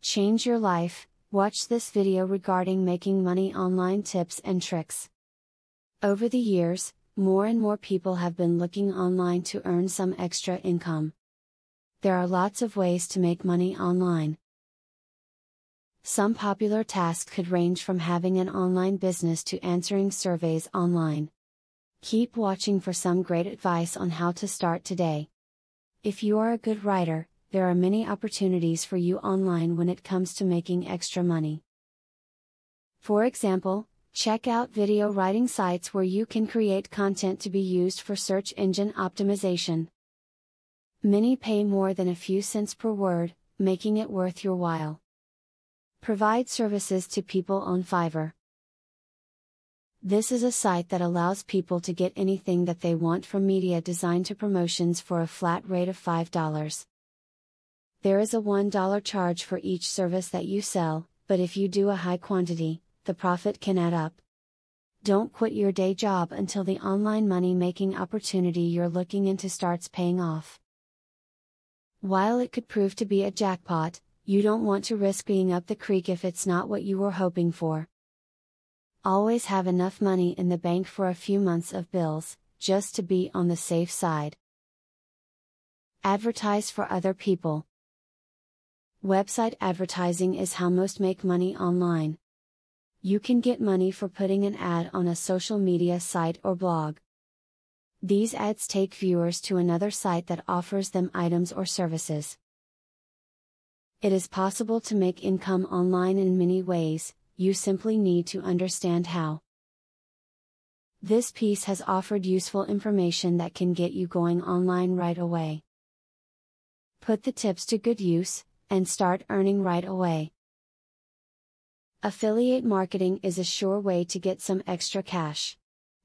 Change your life. Watch this video regarding making money online tips and tricks. Over the years, more and more people have been looking online to earn some extra income. There are lots of ways to make money online. Some popular tasks could range from having an online business to answering surveys online. Keep watching for some great advice on how to start today. If you are a good writer, there are many opportunities for you online when it comes to making extra money. For example, check out video writing sites where you can create content to be used for search engine optimization. Many pay more than a few cents per word, making it worth your while. Provide services to people on Fiverr. This is a site that allows people to get anything that they want from media design to promotions for a flat rate of $5. There is a $1 charge for each service that you sell, but if you do a high quantity, the profit can add up. Don't quit your day job until the online money-making opportunity you're looking into starts paying off. While it could prove to be a jackpot, you don't want to risk being up the creek if it's not what you were hoping for. Always have enough money in the bank for a few months of bills, just to be on the safe side. Advertise for other people. Website advertising is how most make money online. You can get money for putting an ad on a social media site or blog. These ads take viewers to another site that offers them items or services. It is possible to make income online in many ways, you simply need to understand how. This piece has offered useful information that can get you going online right away. Put the tips to good use, and start earning right away. Affiliate marketing is a sure way to get some extra cash.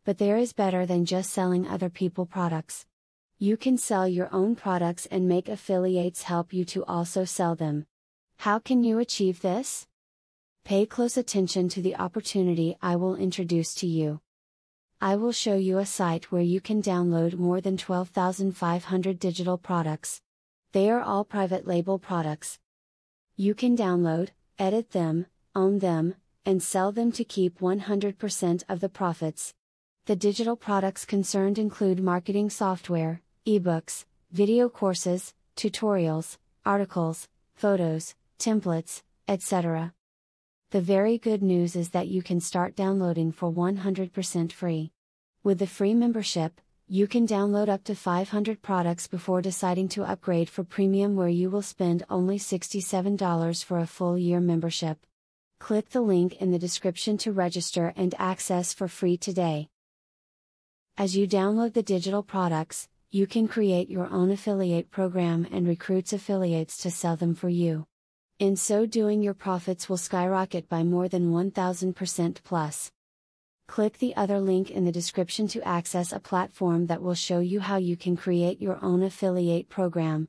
But there is better than just selling other people's products. You can sell your own products and make affiliates help you to also sell them. How can you achieve this? Pay close attention to the opportunity I will introduce to you. I will show you a site where you can download more than 12,500 digital products. They are all private label products. You can download, edit them, own them, and sell them to keep 100% of the profits. The digital products concerned include marketing software, ebooks, video courses, tutorials, articles, photos, templates, etc. The very good news is that you can start downloading for 100% free. With the free membership, you can download up to 500 products before deciding to upgrade for premium, where you will spend only $67 for a full year membership. Click the link in the description to register and access for free today. As you download the digital products, you can create your own affiliate program and recruit affiliates to sell them for you. In so doing, your profits will skyrocket by more than 1,000% plus. Click the other link in the description to access a platform that will show you how you can create your own affiliate program.